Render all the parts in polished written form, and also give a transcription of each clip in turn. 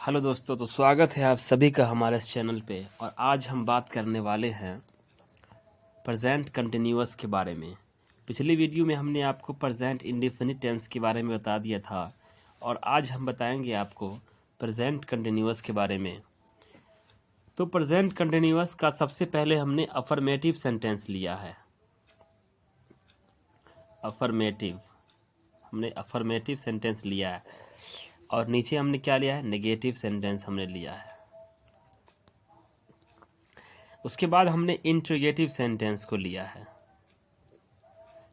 Hello दोस्तों, तो स्वागत है आप सभी का हमारे इस चैनल पे। और आज हम बात करने वाले हैं प्रेजेंट कंटिन्यूअस के बारे में। पिछली वीडियो में हमने आपको प्रेजेंट इंडेफिनिट टेंस के बारे में बता दिया था और आज हम बताएंगे आपको प्रेजेंट कंटिन्यूअस के बारे में। तो प्रेजेंट कंटिन्यूअस का सबसे पहले हमने अफर्मेटिव सेंटेंस लिया है। हमने अफर्मेटिव सेंटेंस लिया है और नीचे हमने क्या लिया है, नेगेटिव सेंटेंस हमने लिया है। उसके बाद हमने इंट्रोगेटिव सेंटेंस को लिया है।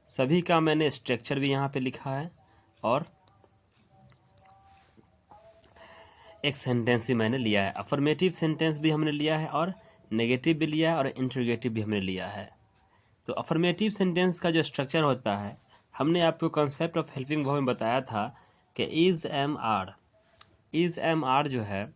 सभी का मैंने स्ट्रक्चर भी यहाँ पे लिखा है और एक सेंटेंस भी मैंने लिया है। अफर्मेटिव सेंटेंस भी हमने लिया है और नेगेटिव भी लिया है और इंट्रोगेटिव भी हमने लिया है। तो अफर्मेटिव सेंटेंस का जो स्ट्रक्चर होता है, हमने आपको कॉन्सेप्ट ऑफ हेल्पिंग वर्ब में बताया था कि इज एम आर जो है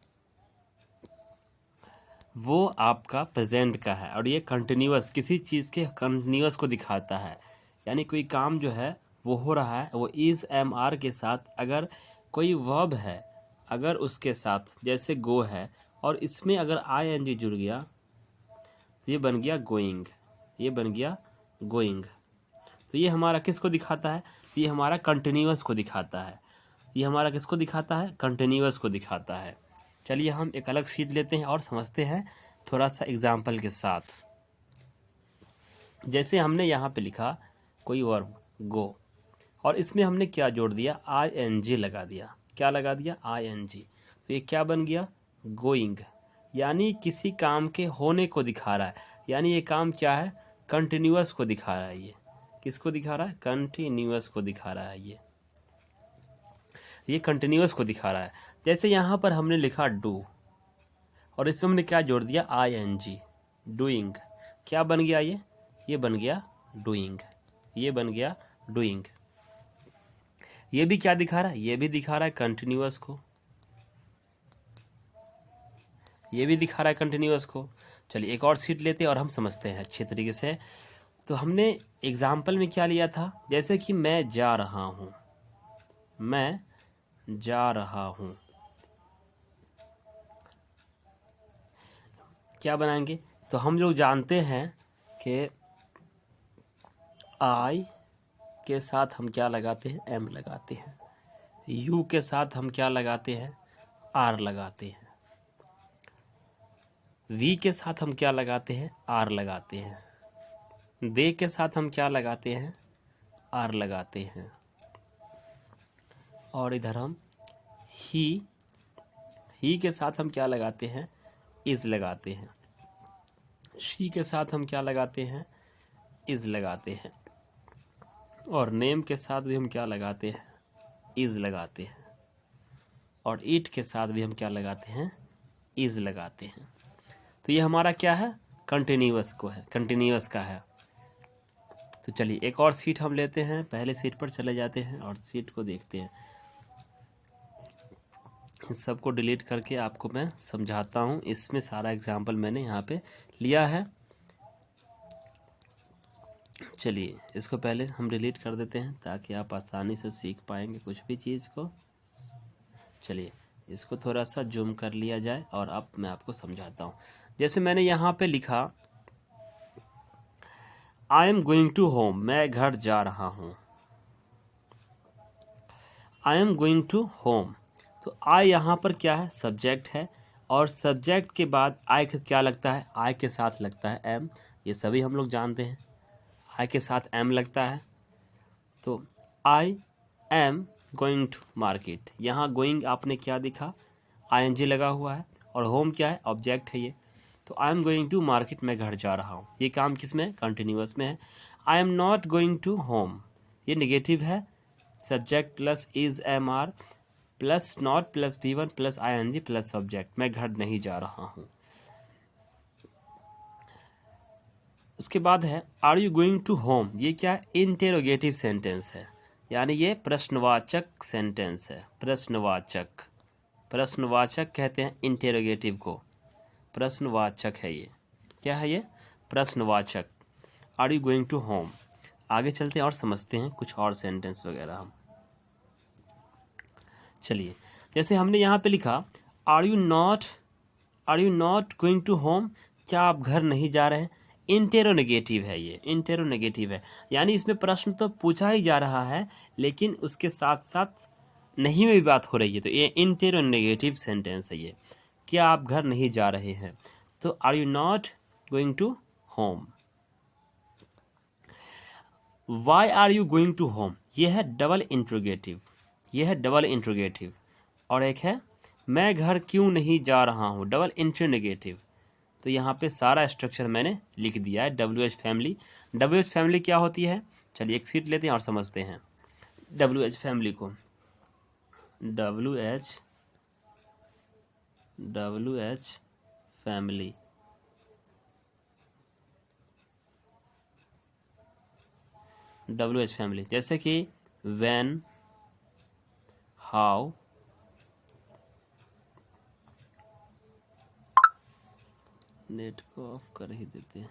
वो आपका प्रेजेंट का है और ये कंटिन्यूअस, किसी चीज़ के कंटिन्यूअस को दिखाता है। यानी कोई काम जो है वो हो रहा है, वो इज एम आर के साथ अगर कोई वर्ब है, अगर उसके साथ जैसे गो है और इसमें अगर आई एन जी जुड़ गया तो ये बन गया गोइंग। तो ये हमारा किसको दिखाता है? ये हमारा कंटिन्यूअस को दिखाता है। ये हमारा किसको दिखाता है? कंटिन्यूअस को दिखाता है। चलिए हम एक अलग शीट लेते हैं और समझते हैं थोड़ा सा एग्जाम्पल के साथ। जैसे हमने यहाँ पे लिखा कोई वर्ब गो और इसमें हमने क्या जोड़ दिया? आई एन जी लगा दिया। क्या लगा दिया? I N G. तो ये क्या बन गया? गोइंग। यानी किसी काम के होने को दिखा रहा है। यानी ये काम क्या है? कंटिन्यूअस को दिखा रहा है। ये किसको दिखा रहा है? कंटिन्यूअस को दिखा रहा है। ये कंटिन्यूअस को दिखा रहा है। जैसे यहाँ पर हमने लिखा डू और इसमें हमने क्या जोड़ दिया? I N G, doing. क्या बन गया? ये बन गया डूइंग। ये बन गया डूइंग। ये भी क्या दिखा रहा है? ये भी दिखा रहा है कंटिन्यूअस को। ये भी दिखा रहा है कंटिन्यूअस को। चलिए एक और सीट लेते हैं और हम समझते हैं अच्छे तरीके से। तो हमने एग्जाम्पल में क्या लिया था? जैसे कि मैं जा रहा हूँ, मैं जा रहा हूँ। क्या बनाएंगे? तो हम लोग जानते हैं कि आई के साथ हम क्या लगाते हैं? एम लगाते हैं। यू के साथ हम क्या लगाते हैं? आर लगाते हैं। वी के साथ हम क्या लगाते हैं? आर लगाते हैं। दे के साथ हम क्या लगाते हैं? आर लगाते हैं। और इधर हम ही के साथ हम क्या लगाते हैं? इज लगाते हैं। शी के साथ हम क्या लगाते हैं? इज लगाते हैं। और नेम के साथ भी हम क्या लगाते हैं? इज लगाते हैं। और इट के साथ भी हम क्या लगाते हैं? इज लगाते हैं। तो ये हमारा क्या है? कंटिन्यूअस का है। तो चलिए एक और सीट हम लेते हैं, पहले सीट पर चले जाते हैं और सीट को देखते हैं। इस सबको डिलीट करके आपको मैं समझाता हूँ। इसमें सारा एग्जाम्पल मैंने यहाँ पे लिया है। चलिए इसको पहले हम डिलीट कर देते हैं ताकि आप आसानी से सीख पाएंगे कुछ भी चीज़ को। चलिए इसको थोड़ा सा जूम कर लिया जाए और अब मैं आपको समझाता हूँ। जैसे मैंने यहाँ पे लिखा I am going to home, मैं घर जा रहा हूँ। I am going to home, तो आई यहाँ पर क्या है? सब्जेक्ट है और सब्जेक्ट के बाद आई के क्या लगता है? आई के साथ लगता है एम। ये सभी हम लोग जानते हैं, आई के साथ एम लगता है। तो I am going to market, यहाँ गोइंग आपने क्या दिखा? आई एन जी लगा हुआ है और होम क्या है? ऑब्जेक्ट है ये। तो I am going to market, मैं घर जा रहा हूँ। ये काम किस में? कंटिन्यूअस में है। I am not going to home, ये नेगेटिव है। Subject plus is am are plus not plus V1 plus I N G plus subject, मैं घर नहीं जा रहा हूँ। उसके बाद है are you going to home, ये क्या है? इंटेरोगेटिव सेंटेंस है। यानी ये प्रश्नवाचक सेंटेंस है। प्रश्नवाचक कहते हैं इंटेरोगेटिव को, प्रश्नवाचक है ये। क्या है ये? प्रश्नवाचक। Are you going to home. आगे चलते हैं और समझते हैं कुछ और सेंटेंस वगैरह हम। चलिए जैसे हमने यहाँ पे लिखा are you not going to home, क्या आप घर नहीं जा रहे हैं। इंटेरोनेगेटिव है, ये इंटेरोनेगेटिव है, यानी इसमें प्रश्न तो पूछा ही जा रहा है लेकिन उसके साथ साथ नहीं में भी बात हो रही है, तो ये इंटेरोनेगेटिव सेंटेंस है ये, क्या आप घर नहीं जा रहे हैं। तो are you not going to home. Why are you going to home, ये है डबल इंट्रोगेटिव, ये है डबल इंट्रोगेटिव। और एक है मैं घर क्यों नहीं जा रहा हूँ, डबल इंट्रोनेगेटिव। तो यहाँ पे सारा स्ट्रक्चर मैंने लिख दिया है। W H family, W H family क्या होती है, चलिए एक सीट लेते हैं और समझते हैं डब्ल्यू एच फैमिली को। W H family, W H family जैसे कि व्हेन, हाउ, नेट को ऑफ कर ही देते हैं।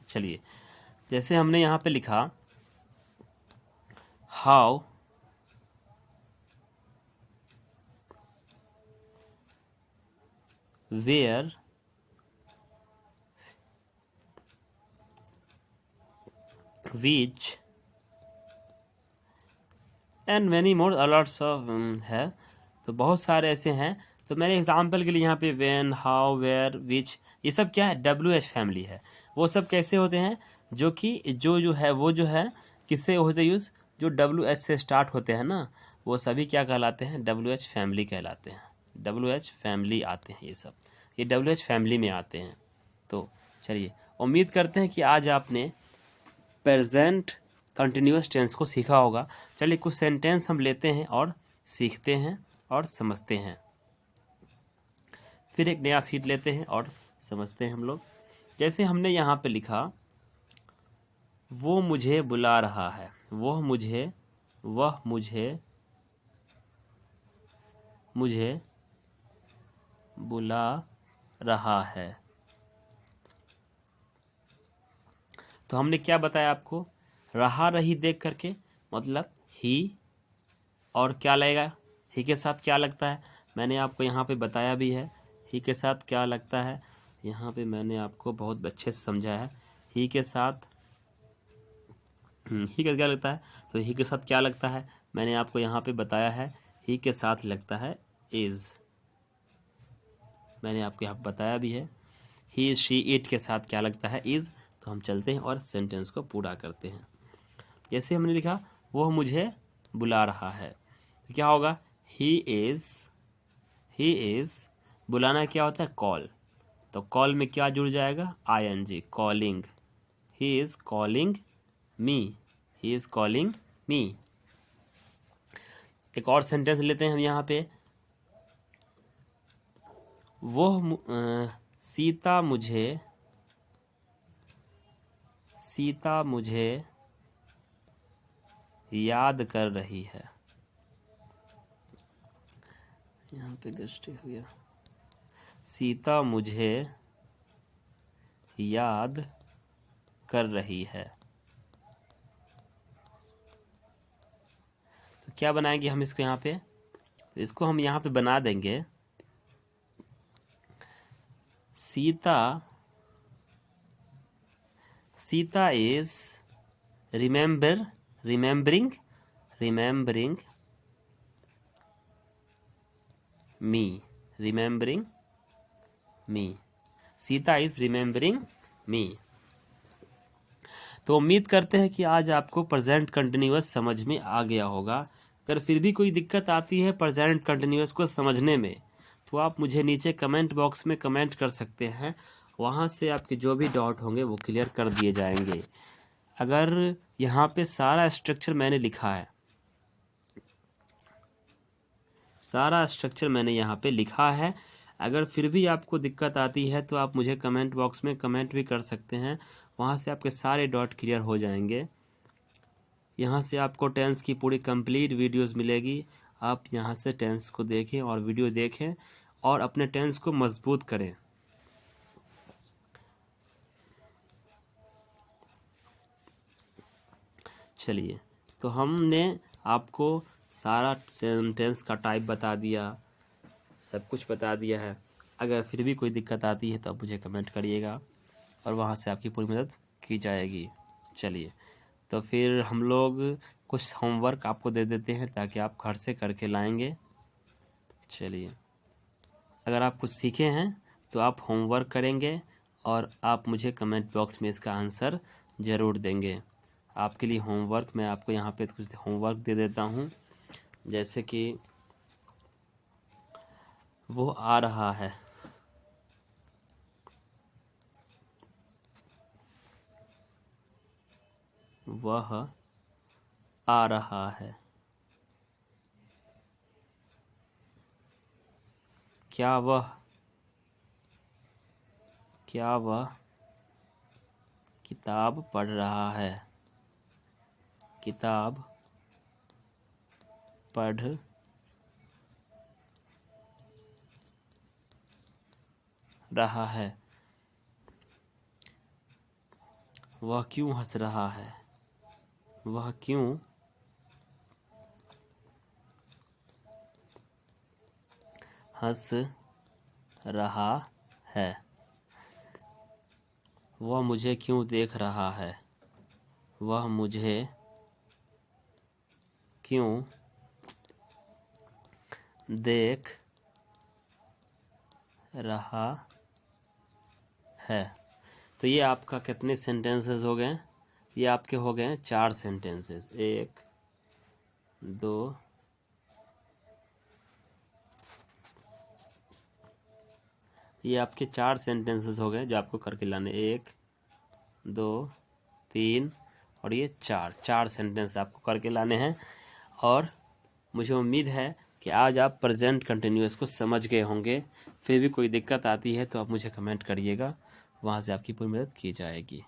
चलिए जैसे हमने यहाँ पे लिखा how, where, which and many more alerts of है, तो बहुत सारे ऐसे हैं। तो मैंने एग्जाम्पल के लिए यहाँ पे व्हेन, हाउ, वेयर, विच, ये सब क्या है, डब्ल्यू एच फैमिली है। वो सब कैसे होते हैं, जो कि जो है वो जो है किससे होते यूज़, जो डब्ल्यू एच से स्टार्ट होते हैं ना, वो सभी क्या कहलाते हैं, डब्ल्यू एच फैमिली कहलाते हैं। डब्ल्यू एच फैमिली आते हैं ये सब, ये डब्ल्यू एच फैमिली में आते हैं। तो चलिए उम्मीद करते हैं कि आज आपने प्रेजेंट कंटिन्यूअस टेंस को सीखा होगा। चलिए कुछ सेंटेंस हम लेते हैं और सीखते हैं और समझते हैं। फिर एक नया सीट लेते हैं और समझते हैं हम लोग। जैसे हमने यहाँ पे लिखा वो मुझे बुला रहा है, वह मुझे बुला रहा है। तो हमने क्या बताया आपको, रहा रही देख करके मतलब ही, और क्या लगेगा, ही के साथ क्या लगता है, मैंने आपको यहाँ पे बताया भी है। ही के साथ क्या लगता है, यहाँ पे मैंने आपको बहुत अच्छे से समझाया है। ही के साथ ही का क्या लगता है, तो ही के साथ क्या लगता है मैंने आपको यहाँ पे बताया है। ही के साथ लगता है इज, मैंने आपको यहाँ पे बताया भी है। ही, शी, इट के साथ क्या लगता है, इज। तो हम चलते हैं और सेंटेंस को पूरा करते हैं। जैसे हमने लिखा वो मुझे बुला रहा है, तो क्या होगा, ही इज, बुलाना क्या होता है, कॉल। तो कॉल में क्या जुड़ जाएगा, ing, calling. He is calling me, he is calling me. एक और सेंटेंस लेते हैं हम यहाँ पे, सीता मुझे याद कर रही है। यहाँ पे गलती हो गया, सीता मुझे याद कर रही है। तो क्या बनाएंगे हम इसको यहाँ पे, तो इसको हम यहाँ पे बना देंगे Sita is remembering me, Sita is remembering me. तो उम्मीद करते हैं कि आज आपको प्रेजेंट कंटिन्यूअस समझ में आ गया होगा। अगर फिर भी कोई दिक्कत आती है प्रेजेंट कंटिन्यूअस को समझने में, तो आप मुझे नीचे कमेंट बॉक्स में कमेंट कर सकते हैं, वहाँ से आपके जो भी डाउट होंगे वो क्लियर कर दिए जाएंगे। अगर यहाँ पे सारा स्ट्रक्चर मैंने लिखा है, सारा स्ट्रक्चर मैंने यहाँ पे लिखा है, अगर फिर भी आपको दिक्कत आती है तो आप मुझे कमेंट बॉक्स में कमेंट भी कर सकते हैं, वहाँ से आपके सारे डाउट क्लियर हो जाएंगे। यहाँ से आपको टेंस की पूरी कंप्लीट वीडियोस मिलेगी, आप यहाँ से टेंस को देखें और वीडियो देखें और अपने टेंस को मजबूत करें। चलिए तो हमने आपको सारा सेंटेंस का टाइप बता दिया, सब कुछ बता दिया है। अगर फिर भी कोई दिक्कत आती है तो आप मुझे कमेंट करिएगा और वहाँ से आपकी पूरी मदद की जाएगी। चलिए, तो फिर हम लोग कुछ होमवर्क आपको दे देते हैं ताकि आप घर से करके लाएंगे। चलिए, अगर आप कुछ सीखे हैं तो आप होमवर्क करेंगे और आप मुझे कमेंट बॉक्स में इसका आंसर ज़रूर देंगे। आपके लिए होमवर्क मैं आपको यहाँ पे कुछ होमवर्क दे देता हूँ, जैसे कि वो आ रहा है, वह आ रहा है, क्या वह किताब पढ़ रहा है, किताब पढ़ रहा है, वह क्यों हंस रहा है, वह क्यों हंस रहा है, वह मुझे क्यों देख रहा है, वह मुझे क्यों देख रहा है। तो ये आपका कितने सेंटेंसेस हो गए? ये आपके हो गए 4 सेंटेंसेस। 1 2 ये आपके 4 सेंटेंसेस हो गए जो आपको करके लाने। 1 2 3 और ये 4 सेंटेंस आपको करके लाने हैं। और मुझे उम्मीद है कि आज आप प्रेजेंट कंटिन्यूअस को समझ गए होंगे। फिर भी कोई दिक्कत आती है तो आप मुझे कमेंट करिएगा, वहाँ से आपकी पूरी मदद की जाएगी।